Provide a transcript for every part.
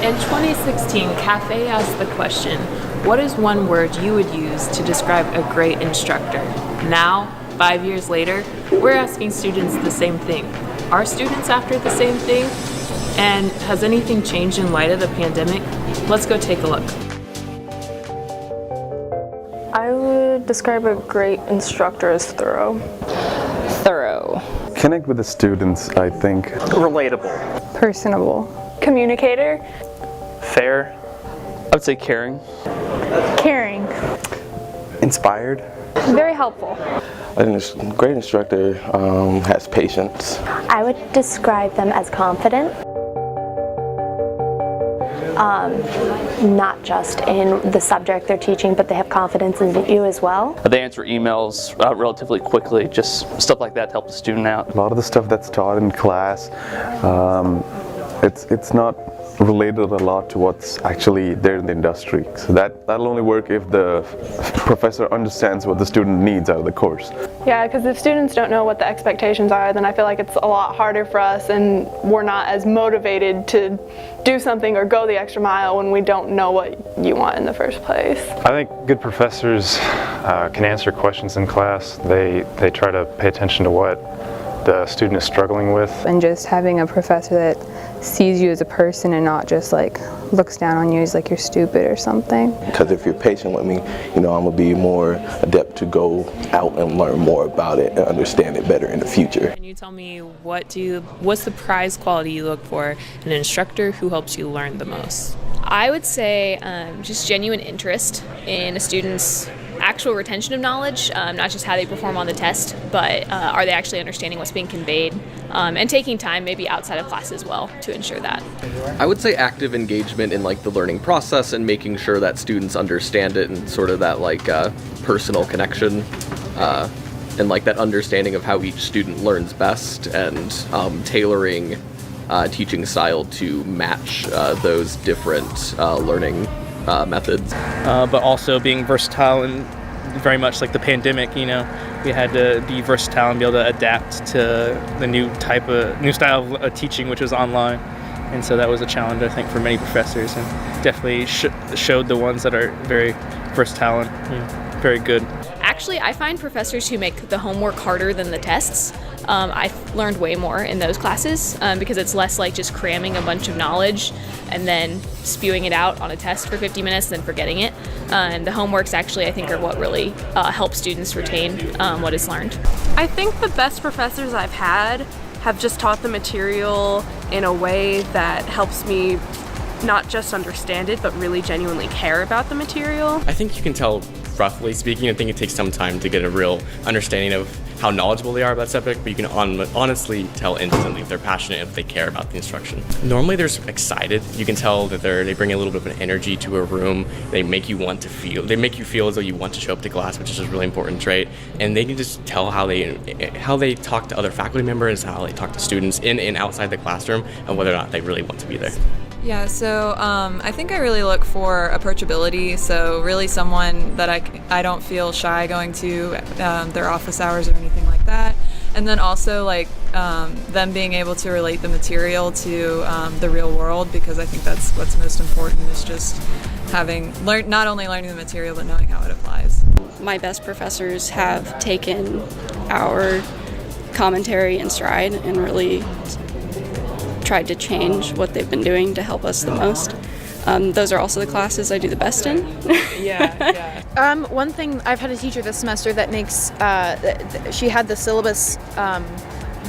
In 2016, Cafe asked the question, what is one word you would use to describe a great instructor? Now, 5 years later, we're asking students the same thing. Are students after the same thing? And has anything changed in light of the pandemic? Let's go take a look. I would describe a great instructor as thorough. Thorough. Connect with the students, I think. Relatable. Personable. Communicator. Fair. I would say caring. Caring. Inspired. Very helpful. I think a great instructor has patience. I would describe them as confident. Not just in the subject they're teaching, but they have confidence in you as well. They answer emails relatively quickly, just stuff like that to help the student out. A lot of the stuff that's taught in class, it's not related a lot to what's actually there in the industry. So that'll only work if the professor understands what the student needs out of the course. Yeah, because if students don't know what the expectations are, then I feel like it's a lot harder for us, and we're not as motivated to do something or go the extra mile when we don't know what you want in the first place. I think good professors can answer questions in class. They try to pay attention to what the student is struggling with. And just having a professor that sees you as a person and not just like looks down on you as like you're stupid or something. Because if you're patient with me, I'm going to be more adept to go out and learn more about it and understand it better in the future. Can you tell me what's the prize quality you look for in an instructor who helps you learn the most? I would say just genuine interest in a student's actual retention of knowledge, not just how they perform on the test, but are they actually understanding what's being conveyed, and taking time maybe outside of class as well to ensure that. I would say active engagement in like the learning process and making sure that students understand it and sort of that like personal connection and like that understanding of how each student learns best and tailoring teaching style to match those different learning methods. But also being versatile and very much like the pandemic, we had to be versatile and be able to adapt to the new style of teaching, which was online. And so that was a challenge, I think, for many professors, and definitely showed the ones that are very versatile and very good. Actually, I find professors who make the homework harder than the tests, I've learned way more in those classes because it's less like just cramming a bunch of knowledge and then spewing it out on a test for 50 minutes and then forgetting it. And the homeworks actually, I think, are what really help students retain what is learned. I think the best professors I've had have just taught the material in a way that helps me not just understand it, but really genuinely care about the material. I think you can tell, roughly speaking. I think it takes some time to get a real understanding of how knowledgeable they are about the subject, but you can honestly tell instantly if they're passionate, if they care about the instruction. Normally they're excited. You can tell that they bring a little bit of an energy to a room. They make you feel as though you want to show up to class, which is a really important trait. And they can just tell how they talk to other faculty members, how they talk to students in and outside the classroom, and whether or not they really want to be there. Yeah, so I think I really look for approachability, so really someone that I don't feel shy going to their office hours or anything like that. And then also like them being able to relate the material to the real world, because I think that's what's most important, is just not only learning the material but knowing how it applies. My best professors have taken our commentary in stride and really tried to change what they've been doing to help us the most. Those are also the classes I do the best in. One thing, I've had a teacher this semester that makes, she had the syllabus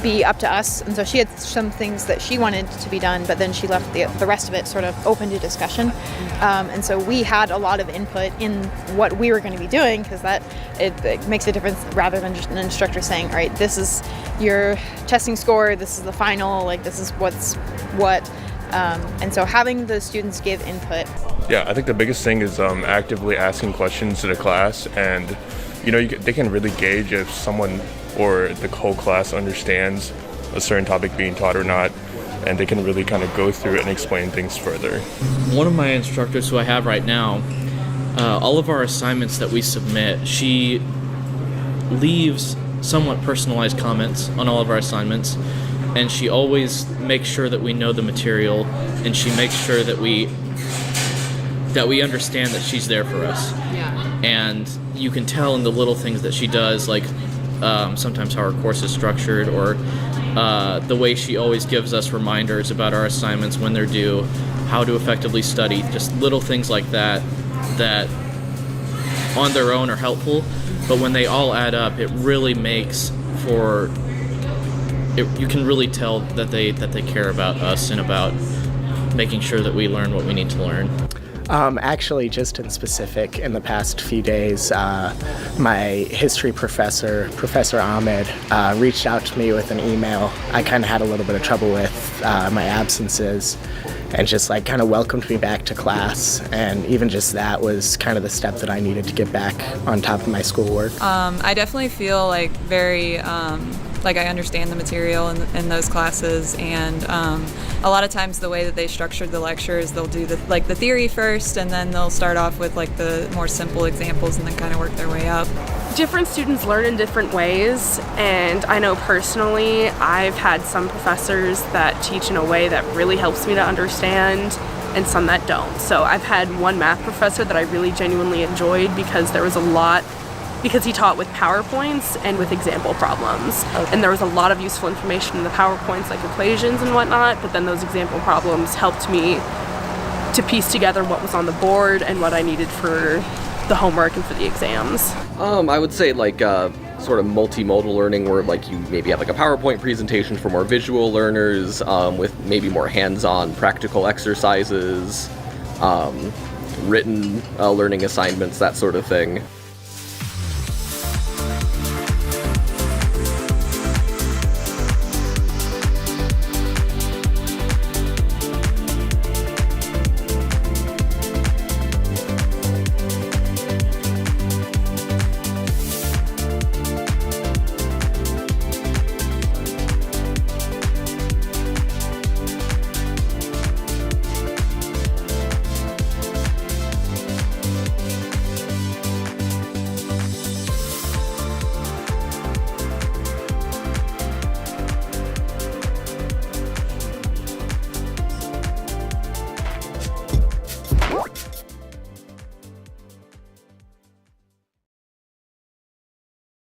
be up to us, and so she had some things that she wanted to be done, but then she left the rest of it sort of open to discussion. And so we had a lot of input in what we were going to be doing, because it makes a difference rather than just an instructor saying, all right, this is your testing score, this is the final, like this is what's what. And so having the students give input. Yeah, I think the biggest thing is actively asking questions to the class, and they can really gauge if someone or the whole class understands a certain topic being taught or not, and they can really kind of go through it and explain things further. One of my instructors who I have right now, all of our assignments that we submit, she leaves somewhat personalized comments on all of our assignments, and she always makes sure that we know the material, and she makes sure that we understand that she's there for us. Yeah. And you can tell in the little things that she does, like sometimes how our course is structured, or the way she always gives us reminders about our assignments when they're due, how to effectively study, just little things like that that on their own are helpful, but when they all add up, it really makes for you can really tell that they care about us and about making sure that we learn what we need to learn. Actually, just in specific, in the past few days, my history professor, Professor Ahmed, reached out to me with an email. I kind of had a little bit of trouble with my absences, and just like kind of welcomed me back to class. And even just that was kind of the step that I needed to get back on top of my schoolwork. I definitely feel like very like I understand the material in those classes, and a lot of times the way that they structured the lectures, they'll do the theory first, and then they'll start off with like the more simple examples and then kind of work their way up. Different students learn in different ways, and I know personally I've had some professors that teach in a way that really helps me to understand and some that don't. So I've had one math professor that I really genuinely enjoyed because he taught with PowerPoints and with example problems. Okay. And there was a lot of useful information in the PowerPoints, like equations and whatnot, but then those example problems helped me to piece together what was on the board and what I needed for the homework and for the exams. I would say like sort of multimodal learning, where like you maybe have like a PowerPoint presentation for more visual learners, with maybe more hands-on practical exercises, written learning assignments, that sort of thing.